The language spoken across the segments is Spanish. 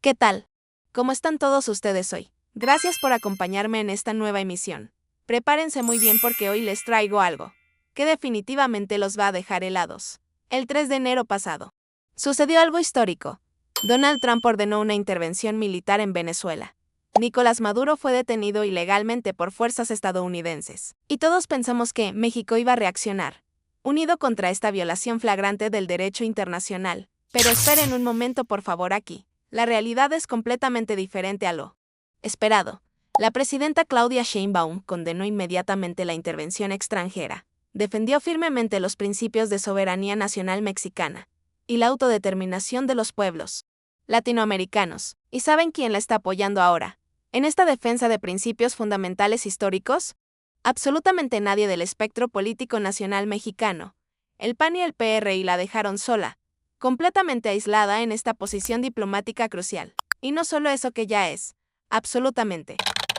¿Qué tal? ¿Cómo están todos ustedes hoy? Gracias por acompañarme en esta nueva emisión. Prepárense muy bien porque hoy les traigo algo que definitivamente los va a dejar helados. El 3 de enero pasado, sucedió algo histórico. Donald Trump ordenó una intervención militar en Venezuela. Nicolás Maduro fue detenido ilegalmente por fuerzas estadounidenses. Y todos pensamos que México iba a reaccionar, unido contra esta violación flagrante del derecho internacional. Pero esperen un momento por favor aquí. La realidad es completamente diferente a lo esperado. La presidenta Claudia Sheinbaum condenó inmediatamente la intervención extranjera, defendió firmemente los principios de soberanía nacional mexicana y la autodeterminación de los pueblos latinoamericanos. ¿Y saben quién la está apoyando ahora? En esta defensa de principios fundamentales históricos, absolutamente nadie del espectro político nacional mexicano. El PAN y el PRI la dejaron sola, completamente aislada en esta posición diplomática crucial. Y no solo eso que ya es, absolutamente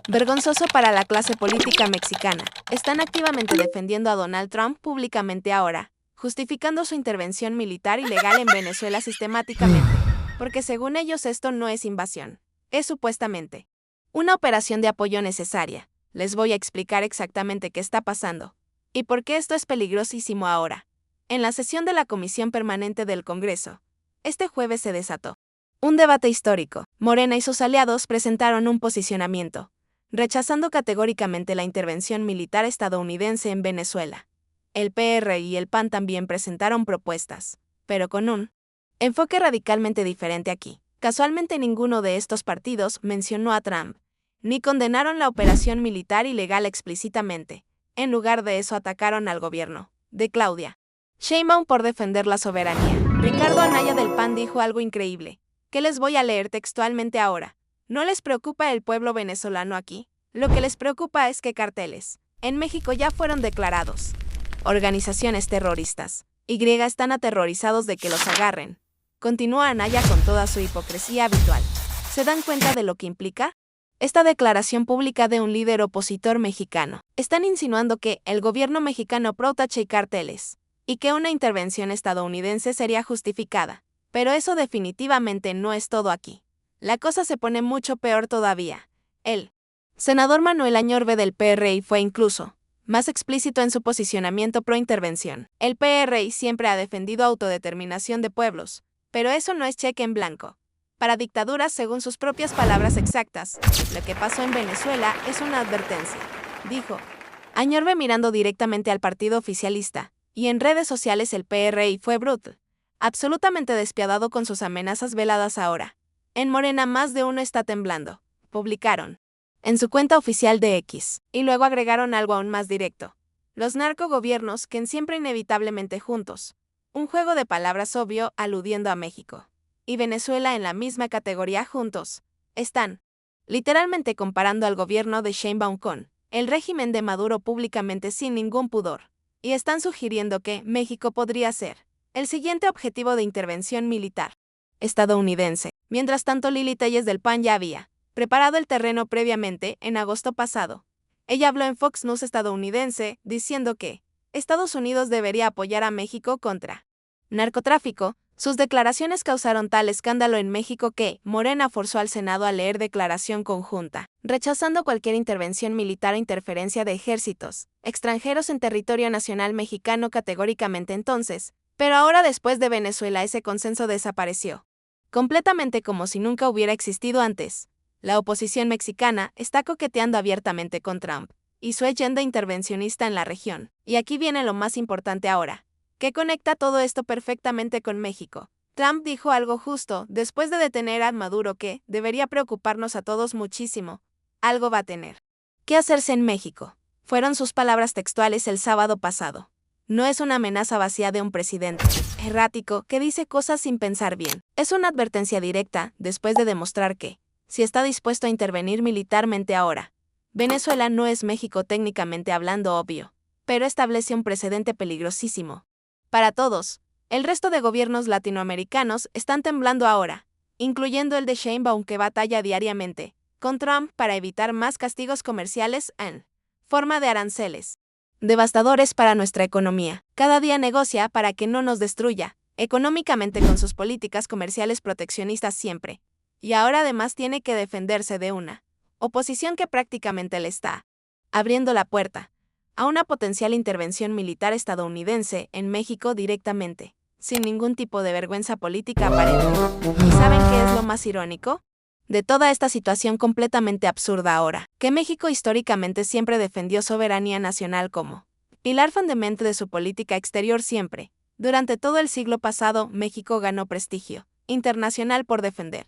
vergonzoso para la clase política mexicana. Están activamente defendiendo a Donald Trump públicamente ahora, justificando su intervención militar ilegal en Venezuela sistemáticamente, porque según ellos esto no es invasión, es supuestamente una operación de apoyo necesaria. Les voy a explicar exactamente qué está pasando y por qué esto es peligrosísimo ahora. En la sesión de la Comisión Permanente del Congreso, este jueves se desató un debate histórico. Morena y sus aliados presentaron un posicionamiento, rechazando categóricamente la intervención militar estadounidense en Venezuela. El PRI y el PAN también presentaron propuestas, pero con un enfoque radicalmente diferente aquí. Casualmente ninguno de estos partidos mencionó a Trump, ni condenaron la operación militar ilegal explícitamente. En lugar de eso atacaron al gobierno de Claudia Sheinbaum por defender la soberanía. Ricardo Anaya del PAN dijo algo increíble, que les voy a leer textualmente ahora. ¿No les preocupa el pueblo venezolano aquí? Lo que les preocupa es que carteles en México ya fueron declarados organizaciones terroristas. Y están aterrorizados de que los agarren. Continúa Anaya con toda su hipocresía habitual. ¿Se dan cuenta de lo que implica? Esta declaración pública de un líder opositor mexicano. Están insinuando que el gobierno mexicano protege carteles y que una intervención estadounidense sería justificada. Pero eso definitivamente no es todo aquí. La cosa se pone mucho peor todavía. El senador Manuel Añorbe del PRI fue incluso más explícito en su posicionamiento pro-intervención. El PRI siempre ha defendido autodeterminación de pueblos, pero eso no es cheque en blanco para dictaduras según sus propias palabras exactas. Lo que pasó en Venezuela es una advertencia, dijo Añorbe mirando directamente al partido oficialista. Y en redes sociales el PRI fue brutal, absolutamente despiadado con sus amenazas veladas ahora. En Morena más de uno está temblando, publicaron en su cuenta oficial de X, y luego agregaron algo aún más directo. Los narcogobiernos que siempre inevitablemente juntos. Un juego de palabras obvio aludiendo a México y Venezuela en la misma categoría juntos. Están literalmente comparando al gobierno de Sheinbaum con el régimen de Maduro públicamente sin ningún pudor. Y están sugiriendo que México podría ser el siguiente objetivo de intervención militar estadounidense. Mientras tanto, Lili Telles del PAN ya había preparado el terreno previamente en agosto pasado. Ella habló en Fox News estadounidense diciendo que Estados Unidos debería apoyar a México contra narcotráfico. Sus declaraciones causaron tal escándalo en México que Morena forzó al Senado a leer declaración conjunta, rechazando cualquier intervención militar o interferencia de ejércitos extranjeros en territorio nacional mexicano categóricamente entonces. Pero ahora después de Venezuela ese consenso desapareció, completamente como si nunca hubiera existido antes. La oposición mexicana está coqueteando abiertamente con Trump y su agenda intervencionista en la región. Y aquí viene lo más importante ahora, que conecta todo esto perfectamente con México. Trump dijo algo justo después de detener a Maduro que debería preocuparnos a todos muchísimo. Algo va a tener que hacerse en México. Fueron sus palabras textuales el sábado pasado. No es una amenaza vacía de un presidente errático que dice cosas sin pensar bien. Es una advertencia directa después de demostrar que, si está dispuesto a intervenir militarmente ahora, Venezuela no es México técnicamente hablando obvio, pero establece un precedente peligrosísimo. Para todos, el resto de gobiernos latinoamericanos están temblando ahora, incluyendo el de Sheinbaum que batalla diariamente con Trump para evitar más castigos comerciales en forma de aranceles devastadores para nuestra economía. Cada día negocia para que no nos destruya económicamente con sus políticas comerciales proteccionistas siempre. y ahora además tiene que defenderse de una oposición que prácticamente le está abriendo la puerta a una potencial intervención militar estadounidense en México directamente, sin ningún tipo de vergüenza política aparente. ¿Y saben qué es lo más irónico de toda esta situación completamente absurda ahora? Que México históricamente siempre defendió soberanía nacional como pilar fundamental de su política exterior siempre. Durante todo el siglo pasado, México ganó prestigio internacional por defender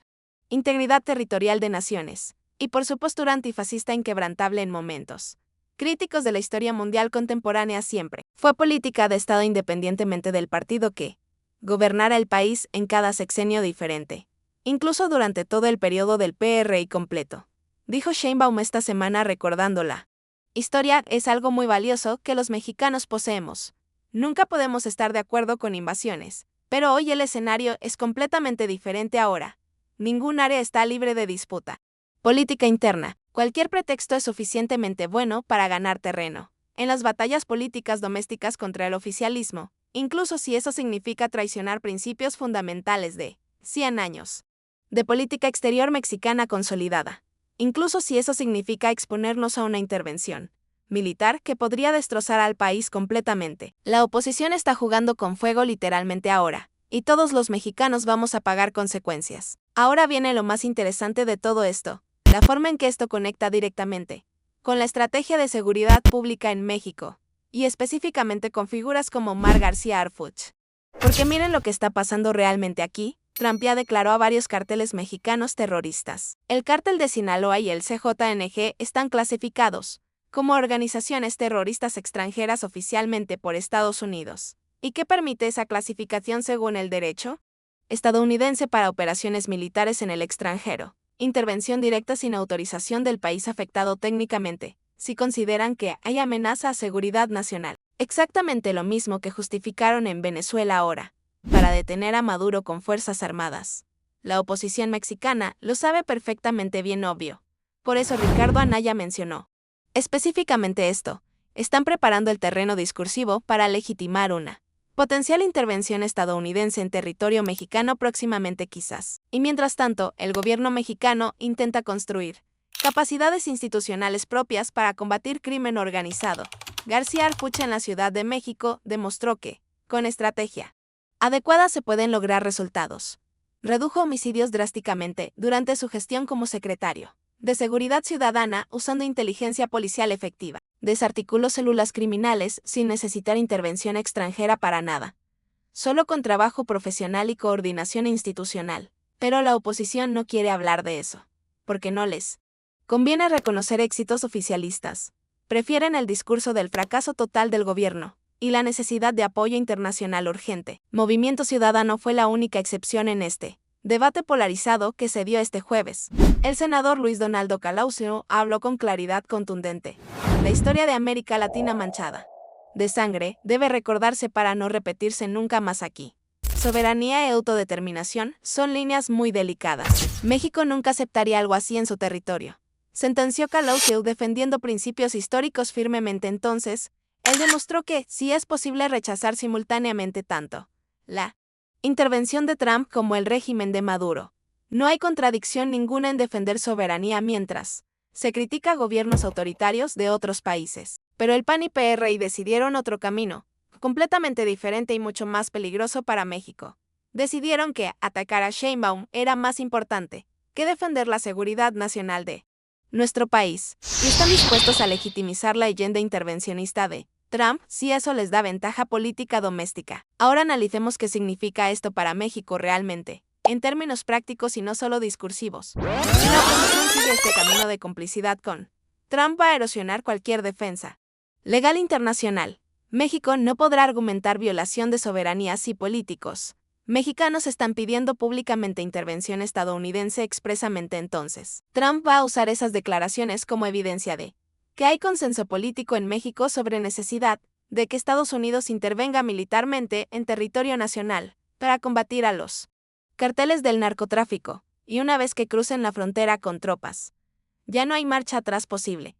integridad territorial de naciones, y por su postura antifascista inquebrantable en momentos críticos de la historia mundial contemporánea siempre. Fue política de Estado independientemente del partido que gobernara el país en cada sexenio diferente, incluso durante todo el periodo del PRI completo. Dijo Sheinbaum esta semana recordándola. Historia es algo muy valioso que los mexicanos poseemos. Nunca podemos estar de acuerdo con invasiones, pero hoy el escenario es completamente diferente ahora. Ningún área está libre de disputa. Política interna. Cualquier pretexto es suficientemente bueno para ganar terreno en las batallas políticas domésticas contra el oficialismo, incluso si eso significa traicionar principios fundamentales de 100 años de política exterior mexicana consolidada, incluso si eso significa exponernos a una intervención militar que podría destrozar al país completamente. La oposición está jugando con fuego literalmente ahora, y todos los mexicanos vamos a pagar consecuencias. Ahora viene lo más interesante de todo esto, la forma en que esto conecta directamente con la estrategia de seguridad pública en México, y específicamente con figuras como Mar García Harfuch. Porque miren lo que está pasando realmente aquí. Trump ya declaró a varios cárteles mexicanos terroristas. El cártel de Sinaloa y el CJNG están clasificados como organizaciones terroristas extranjeras oficialmente por Estados Unidos. ¿Y qué permite esa clasificación según el derecho estadounidense para operaciones militares en el extranjero? Intervención directa sin autorización del país afectado técnicamente, si consideran que hay amenaza a seguridad nacional. Exactamente lo mismo que justificaron en Venezuela ahora, para detener a Maduro con fuerzas armadas. La oposición mexicana lo sabe perfectamente bien obvio. Por eso Ricardo Anaya mencionó específicamente esto. Están preparando el terreno discursivo para legitimar una potencial intervención estadounidense en territorio mexicano próximamente quizás. Y mientras tanto, el gobierno mexicano intenta construir capacidades institucionales propias para combatir crimen organizado. García Harfuch en la Ciudad de México demostró que, con estrategia adecuada se pueden lograr resultados. Redujo homicidios drásticamente durante su gestión como secretario de Seguridad Ciudadana usando inteligencia policial efectiva. Desarticuló células criminales sin necesitar intervención extranjera para nada. Solo con trabajo profesional y coordinación institucional. Pero la oposición no quiere hablar de eso, porque no les conviene reconocer éxitos oficialistas. Prefieren el discurso del fracaso total del gobierno y la necesidad de apoyo internacional urgente. Movimiento Ciudadano fue la única excepción en este debate polarizado que se dio este jueves. El senador Luis Donaldo Colosio habló con claridad contundente. La historia de América Latina manchada de sangre debe recordarse para no repetirse nunca más aquí. Soberanía y autodeterminación son líneas muy delicadas. México nunca aceptaría algo así en su territorio, sentenció Colosio defendiendo principios históricos firmemente. Entonces, él demostró que sí es posible rechazar simultáneamente tanto la intervención de Trump como el régimen de Maduro. No hay contradicción ninguna en defender soberanía mientras se critica a gobiernos autoritarios de otros países. Pero el PAN y PRI decidieron otro camino, completamente diferente y mucho más peligroso para México. Decidieron que atacar a Sheinbaum era más importante que defender la seguridad nacional de nuestro país, y están dispuestos a legitimizar la agenda intervencionista de Trump si eso les da ventaja política doméstica. Ahora analicemos qué significa esto para México realmente, en términos prácticos y no solo discursivos. Si la oposición sigue este camino de complicidad con Trump, va a erosionar cualquier defensa legal internacional. México no podrá argumentar violación de soberanía si políticos mexicanos están pidiendo públicamente intervención estadounidense expresamente. Entonces, Trump va a usar esas declaraciones como evidencia de que hay consenso político en México sobre necesidad de que Estados Unidos intervenga militarmente en territorio nacional para combatir a los carteles del narcotráfico, y una vez que crucen la frontera con tropas, ya no hay marcha atrás posible.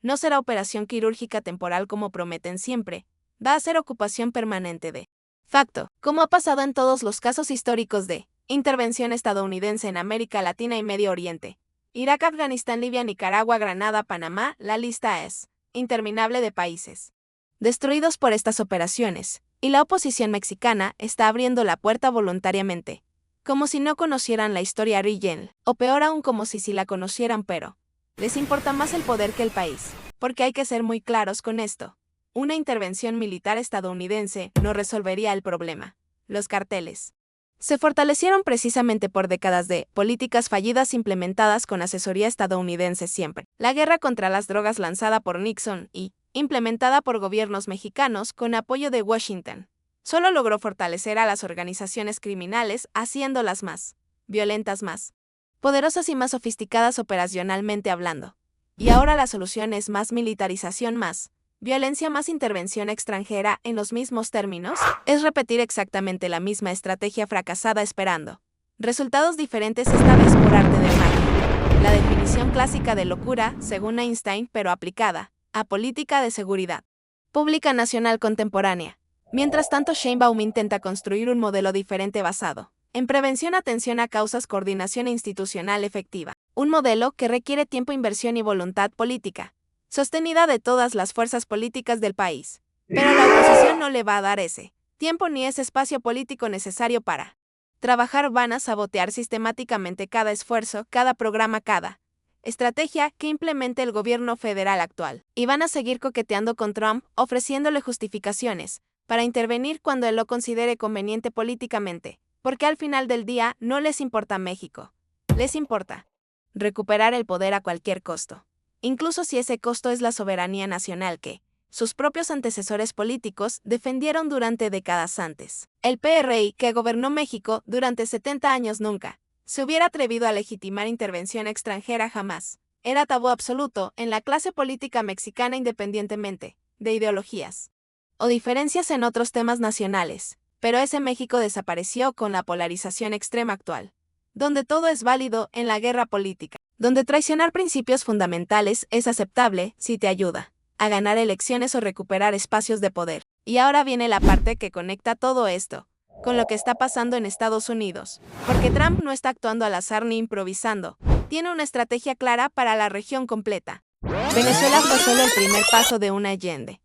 No será operación quirúrgica temporal como prometen siempre, va a ser ocupación permanente de facto, como ha pasado en todos los casos históricos de Intervención estadounidense en América Latina y Medio Oriente. Irak, Afganistán, Libia, Nicaragua, Granada, Panamá, la lista es interminable de países destruidos por estas operaciones, y la oposición mexicana está abriendo la puerta voluntariamente, como si no conocieran la historia original, o peor aún como si sí la conocieran, pero les importa más el poder que el país, porque hay que ser muy claros con esto. Una intervención militar estadounidense no resolvería el problema. Los carteles se fortalecieron precisamente por décadas de políticas fallidas implementadas con asesoría estadounidense siempre. La guerra contra las drogas lanzada por Nixon y implementada por gobiernos mexicanos con apoyo de Washington, solo logró fortalecer a las organizaciones criminales, haciéndolas más violentas, más poderosas y más sofisticadas operacionalmente hablando. Y ahora la solución es más militarización, más violencia, más intervención extranjera en los mismos términos, es repetir exactamente la misma estrategia fracasada esperando resultados diferentes, esta vez por arte de magia. La definición clásica de locura, según Einstein, pero aplicada a política de seguridad pública nacional contemporánea. Mientras tanto, Sheinbaum intenta construir un modelo diferente basado en prevención, atención a causas, coordinación institucional efectiva. Un modelo que requiere tiempo, inversión y voluntad política sostenida de todas las fuerzas políticas del país. Pero la oposición no le va a dar ese tiempo ni ese espacio político necesario para trabajar. Van a sabotear sistemáticamente cada esfuerzo, cada programa, cada estrategia que implemente el gobierno federal actual. Y van a seguir coqueteando con Trump, ofreciéndole justificaciones para intervenir cuando él lo considere conveniente políticamente, porque al final del día no les importa México. Les importa recuperar el poder a cualquier costo, incluso si ese costo es la soberanía nacional que sus propios antecesores políticos defendieron durante décadas antes. El PRI, que gobernó México durante 70 años, nunca se hubiera atrevido a legitimar intervención extranjera jamás. Era tabú absoluto en la clase política mexicana, independientemente de ideologías o diferencias en otros temas nacionales. Pero ese México desapareció con la polarización extrema actual, donde todo es válido en la guerra política, donde traicionar principios fundamentales es aceptable si te ayuda a ganar elecciones o recuperar espacios de poder. Y ahora viene la parte que conecta todo esto con lo que está pasando en Estados Unidos, porque Trump no está actuando al azar ni improvisando, tiene una estrategia clara para la región completa. Venezuela fue solo el primer paso de una Allende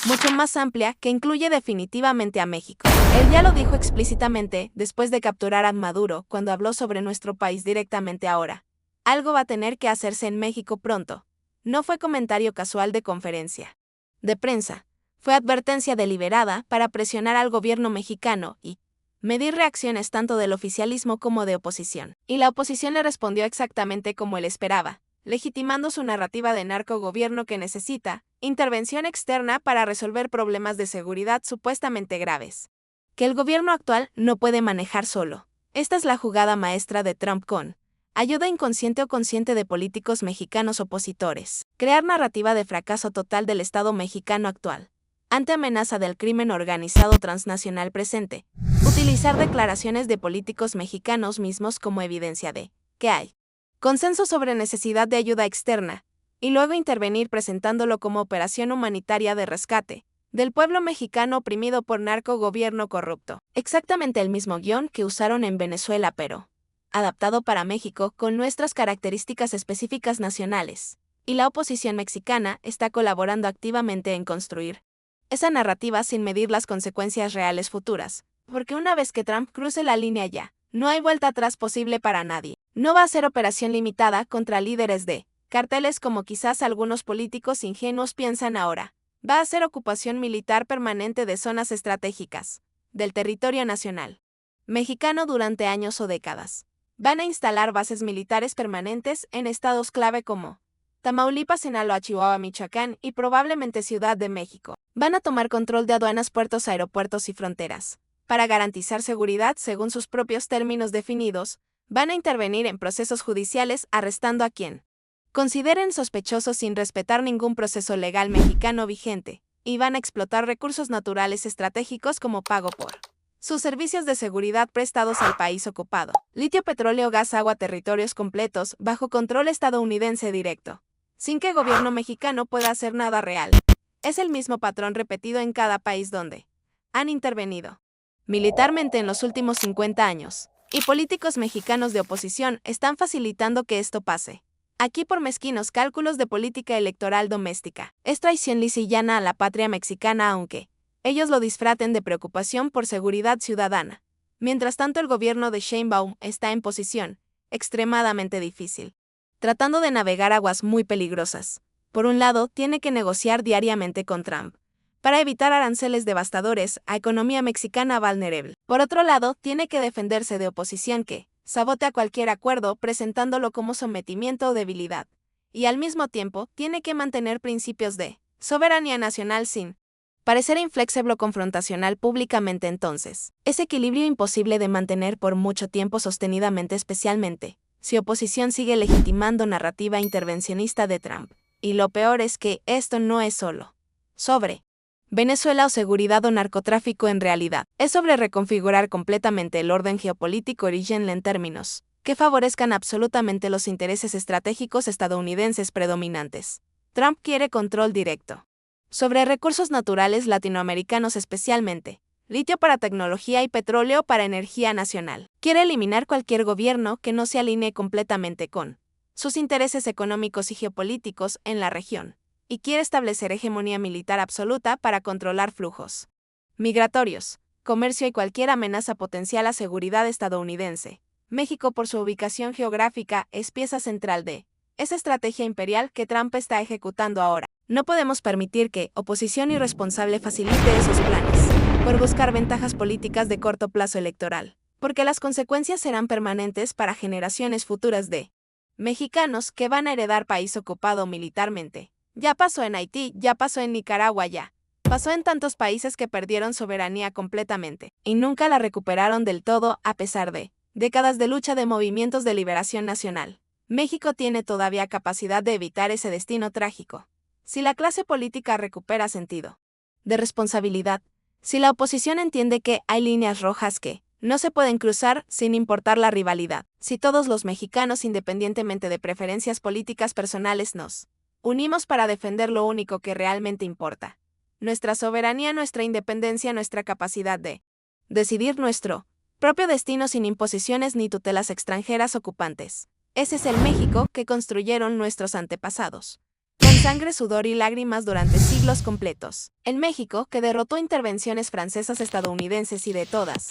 mucho más amplia que incluye definitivamente a México. Él ya lo dijo explícitamente después de capturar a Maduro cuando habló sobre nuestro país directamente. Ahora algo va a tener que hacerse en México pronto. No fue comentario casual de conferencia de prensa, fue advertencia deliberada para presionar al gobierno mexicano y medir reacciones tanto del oficialismo como de oposición. Y la oposición le respondió exactamente como él esperaba, legitimando su narrativa de narcogobierno que necesita intervención externa para resolver problemas de seguridad supuestamente graves, que el gobierno actual no puede manejar solo. Esta es la jugada maestra de Trump con ayuda inconsciente o consciente de políticos mexicanos opositores. Crear narrativa de fracaso total del Estado mexicano actual ante amenaza del crimen organizado transnacional presente. Utilizar declaraciones de políticos mexicanos mismos como evidencia de que hay consenso sobre necesidad de ayuda externa, y luego intervenir presentándolo como operación humanitaria de rescate del pueblo mexicano oprimido por narcogobierno corrupto. Exactamente el mismo guión que usaron en Venezuela, pero adaptado para México con nuestras características específicas nacionales. Y la oposición mexicana está colaborando activamente en construir esa narrativa sin medir las consecuencias reales futuras, porque una vez que Trump cruce la línea ya, no hay vuelta atrás posible para nadie. No va a ser operación limitada contra líderes de carteles como quizás algunos políticos ingenuos piensan ahora. Va a ser ocupación militar permanente de zonas estratégicas del territorio nacional mexicano durante años o décadas. Van a instalar bases militares permanentes en estados clave como Tamaulipas, Sinaloa, Chihuahua, Michoacán y probablemente Ciudad de México. Van a tomar control de aduanas, puertos, aeropuertos y fronteras. Para garantizar seguridad según sus propios términos definidos, van a intervenir en procesos judiciales arrestando a quien consideren sospechosos sin respetar ningún proceso legal mexicano vigente, y van a explotar recursos naturales estratégicos como pago por sus servicios de seguridad prestados al país ocupado. Litio, petróleo, gas, agua, territorios completos bajo control estadounidense directo, sin que el gobierno mexicano pueda hacer nada real. Es el mismo patrón repetido en cada país donde han intervenido militarmente en los últimos 50 años. Y políticos mexicanos de oposición están facilitando que esto pase. Aquí por mezquinos cálculos de política electoral doméstica. Es traición lisillana a la patria mexicana aunque ellos lo disfraten de preocupación por seguridad ciudadana. Mientras tanto el gobierno de Sheinbaum está en posición extremadamente difícil, tratando de navegar aguas muy peligrosas. Por un lado, tiene que negociar diariamente con Trump para evitar aranceles devastadores a economía mexicana vulnerable. Por otro lado, tiene que defenderse de oposición que sabotea cualquier acuerdo presentándolo como sometimiento o debilidad. Y al mismo tiempo, tiene que mantener principios de soberanía nacional sin parecer inflexible o confrontacional públicamente. Entonces, es equilibrio imposible de mantener por mucho tiempo sostenidamente, especialmente si oposición sigue legitimando narrativa intervencionista de Trump. Y lo peor es que esto no es solo sobre Venezuela o seguridad o narcotráfico. En realidad, es sobre reconfigurar completamente el orden geopolítico original en términos que favorezcan absolutamente los intereses estratégicos estadounidenses predominantes. Trump quiere control directo sobre recursos naturales latinoamericanos, especialmente litio para tecnología y petróleo para energía nacional. Quiere eliminar cualquier gobierno que no se alinee completamente con sus intereses económicos y geopolíticos en la región, y quiere establecer hegemonía militar absoluta para controlar flujos migratorios, comercio y cualquier amenaza potencial a seguridad estadounidense. México, por su ubicación geográfica, es pieza central de esa estrategia imperial que Trump está ejecutando ahora. No podemos permitir que oposición irresponsable facilite esos planes por buscar ventajas políticas de corto plazo electoral, porque las consecuencias serán permanentes para generaciones futuras de mexicanos que van a heredar país ocupado militarmente. Ya pasó en Haití, ya pasó en Nicaragua, ya pasó en tantos países que perdieron soberanía completamente y nunca la recuperaron del todo a pesar de décadas de lucha de movimientos de liberación nacional. México tiene todavía capacidad de evitar ese destino trágico si la clase política recupera sentido de responsabilidad, si la oposición entiende que hay líneas rojas que no se pueden cruzar sin importar la rivalidad, si todos los mexicanos, independientemente de preferencias políticas personales, nos unimos para defender lo único que realmente importa: nuestra soberanía, nuestra independencia, nuestra capacidad de decidir nuestro propio destino sin imposiciones ni tutelas extranjeras ocupantes. Ese es el México que construyeron nuestros antepasados con sangre, sudor y lágrimas durante siglos completos. El México que derrotó intervenciones francesas, estadounidenses y de todas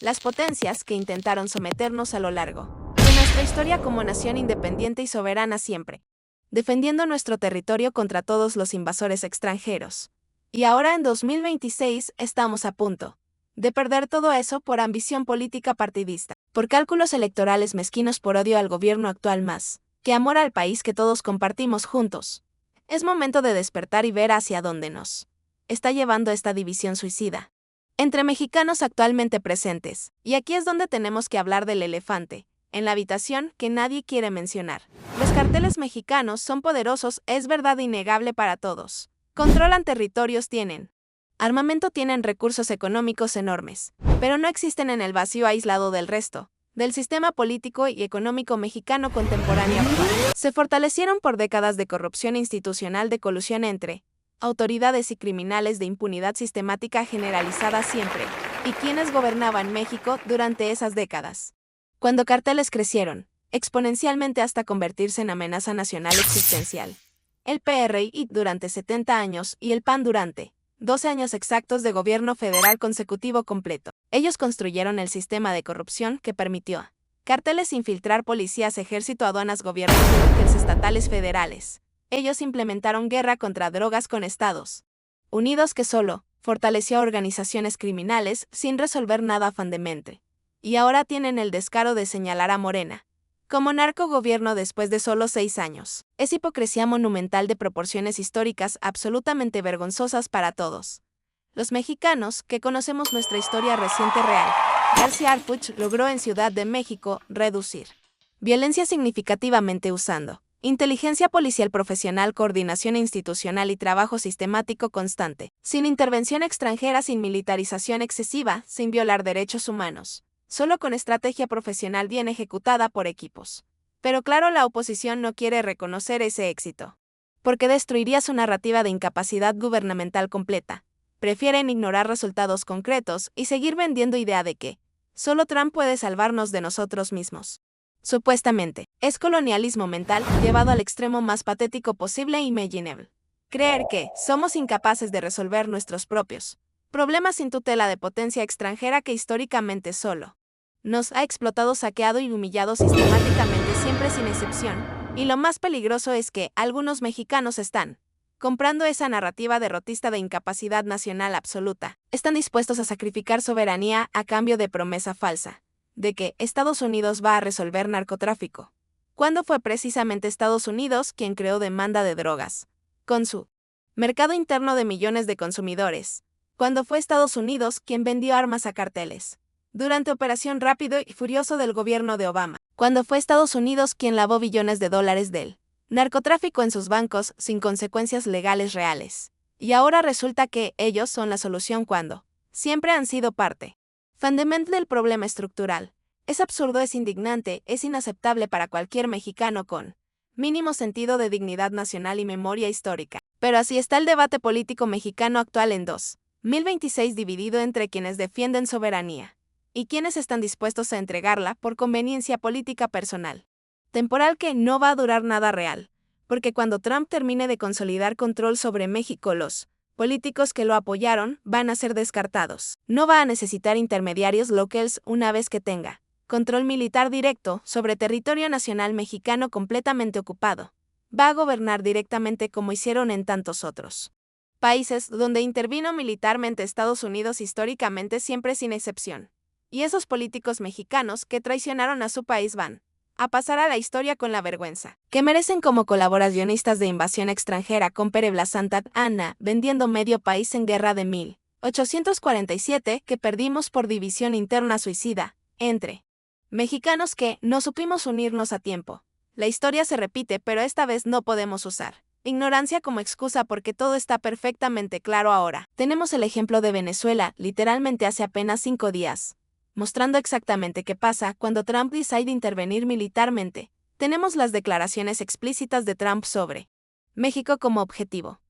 las potencias que intentaron someternos a lo largo de nuestra historia como nación independiente y soberana, siempre defendiendo nuestro territorio contra todos los invasores extranjeros. Y ahora en 2026 estamos a punto de perder todo eso por ambición política partidista, por cálculos electorales mezquinos, por odio al gobierno actual más que amor al país que todos compartimos juntos. Es momento de despertar y ver hacia dónde nos está llevando esta división suicida entre mexicanos actualmente presentes. Y aquí es donde tenemos que hablar del elefante en la habitación que nadie quiere mencionar. Los carteles mexicanos son poderosos, es verdad innegable para todos. Controlan territorios, tienen armamento, tienen recursos económicos enormes, pero no existen en el vacío aislado del resto del sistema político y económico mexicano contemporáneo actual. Se fortalecieron por décadas de corrupción institucional, de colusión entre autoridades y criminales, de impunidad sistemática generalizada siempre. ¿Y quiénes gobernaban México durante esas décadas? Cuando carteles crecieron exponencialmente hasta convertirse en amenaza nacional existencial. El PRI durante 70 años y el PAN durante 12 años exactos de gobierno federal consecutivo completo. Ellos construyeron el sistema de corrupción que permitió a carteles infiltrar policías, ejército, aduanas, gobiernos estatales, federales. Ellos implementaron guerra contra drogas con Estados Unidos, que solo fortaleció a organizaciones criminales sin resolver nada fundamentalmente. Y ahora tienen el descaro de señalar a Morena como narcogobierno después de solo 6 años. Es hipocresía monumental de proporciones históricas absolutamente vergonzosas para todos los mexicanos que conocemos nuestra historia reciente real. García Harfuch logró en Ciudad de México reducir violencia significativamente usando inteligencia policial profesional, coordinación institucional y trabajo sistemático constante, sin intervención extranjera, sin militarización excesiva, sin violar derechos humanos, solo con estrategia profesional bien ejecutada por equipos. Pero claro, la oposición no quiere reconocer ese éxito, porque destruiría su narrativa de incapacidad gubernamental completa. Prefieren ignorar resultados concretos y seguir vendiendo idea de que Solo Trump puede salvarnos de nosotros mismos. Supuestamente, es colonialismo mental llevado al extremo más patético posible e imaginable. Creer que somos incapaces de resolver nuestros propios problemas sin tutela de potencia extranjera que históricamente solo nos ha explotado, saqueado y humillado sistemáticamente, siempre sin excepción. Y lo más peligroso es que algunos mexicanos están comprando esa narrativa derrotista de incapacidad nacional absoluta. Están dispuestos a sacrificar soberanía a cambio de promesa falsa de que Estados Unidos va a resolver narcotráfico, cuando fue precisamente Estados Unidos quien creó demanda de drogas, con su mercado interno de millones de consumidores, cuando fue Estados Unidos quien vendió armas a carteles, durante Operación Rápido y Furioso del gobierno de Obama, cuando fue Estados Unidos quien lavó billones de dólares del narcotráfico en sus bancos sin consecuencias legales reales. Y ahora resulta que ellos son la solución cuando siempre han sido parte fundamental del problema estructural. Es absurdo, es indignante, es inaceptable para cualquier mexicano con mínimo sentido de dignidad nacional y memoria histórica. Pero así está el debate político mexicano actual en 2026, dividido entre quienes defienden soberanía y quienes están dispuestos a entregarla por conveniencia política personal, temporal que no va a durar nada real, porque cuando Trump termine de consolidar control sobre México, los políticos que lo apoyaron van a ser descartados. No va a necesitar intermediarios locales una vez que tenga control militar directo sobre territorio nacional mexicano completamente ocupado. Va a gobernar directamente como hicieron en tantos otros países donde intervino militarmente Estados Unidos históricamente, siempre sin excepción. Y esos políticos mexicanos que traicionaron a su país van a pasar a la historia con la vergüenza que merecen como colaboracionistas de invasión extranjera con Pere Santa Anna, vendiendo medio país en guerra de 1847 que perdimos por división interna suicida entre mexicanos que no supimos unirnos a tiempo. La historia se repite, pero esta vez no podemos usar ignorancia como excusa porque todo está perfectamente claro ahora. Tenemos el ejemplo de Venezuela, literalmente hace apenas 5 días. Mostrando exactamente qué pasa cuando Trump decide intervenir militarmente. Tenemos las declaraciones explícitas de Trump sobre México como objetivo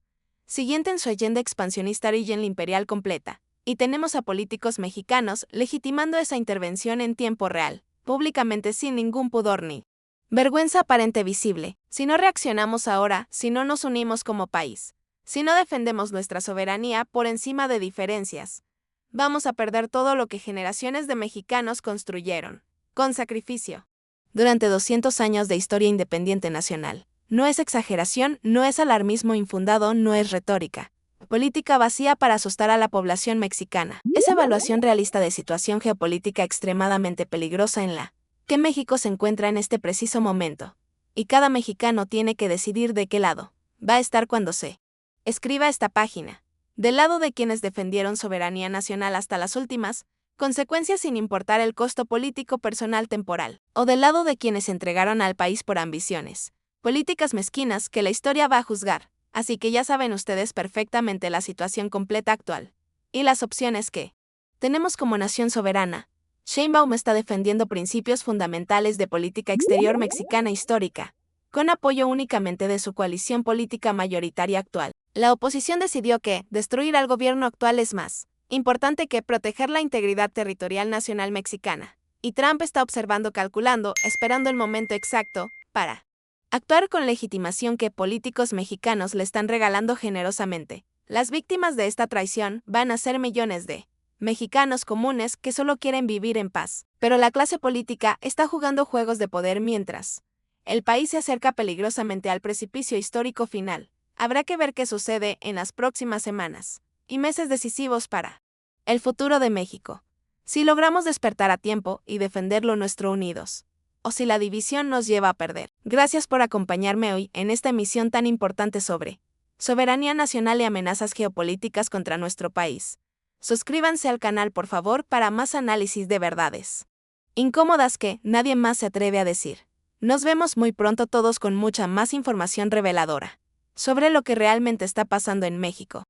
siguiente en su agenda expansionista origen imperial completa, y tenemos a políticos mexicanos legitimando esa intervención en tiempo real, públicamente sin ningún pudor ni vergüenza aparente visible. Si no reaccionamos ahora, si no nos unimos como país, si no defendemos nuestra soberanía por encima de diferencias, vamos a perder todo lo que generaciones de mexicanos construyeron, con sacrificio, durante 200 años de historia independiente nacional. No es exageración, no es alarmismo infundado, no es retórica política vacía para asustar a la población mexicana. Es evaluación realista de situación geopolítica extremadamente peligrosa en la que México se encuentra en este preciso momento. Y cada mexicano tiene que decidir de qué lado va a estar cuando se escriba esta página. Del lado de quienes defendieron soberanía nacional hasta las últimas consecuencias sin importar el costo político personal temporal, o del lado de quienes entregaron al país por ambiciones políticas mezquinas que la historia va a juzgar. Así que ya saben ustedes perfectamente la situación completa actual y las opciones que tenemos como nación soberana. Sheinbaum está defendiendo principios fundamentales de política exterior mexicana histórica, con apoyo únicamente de su coalición política mayoritaria actual. La oposición decidió que destruir al gobierno actual es más importante que proteger la integridad territorial nacional mexicana. Y Trump está observando, calculando, esperando el momento exacto para actuar con legitimación que políticos mexicanos le están regalando generosamente. Las víctimas de esta traición van a ser millones de mexicanos comunes que solo quieren vivir en paz. Pero la clase política está jugando juegos de poder mientras el país se acerca peligrosamente al precipicio histórico final. Habrá que ver qué sucede en las próximas semanas y meses decisivos para el futuro de México. Si logramos despertar a tiempo y defenderlo nuestro unidos, o si la división nos lleva a perder. Gracias por acompañarme hoy en esta emisión tan importante sobre soberanía nacional y amenazas geopolíticas contra nuestro país. Suscríbanse al canal por favor para más análisis de verdades incómodas que nadie más se atreve a decir. Nos vemos muy pronto todos con mucha más información reveladora sobre lo que realmente está pasando en México.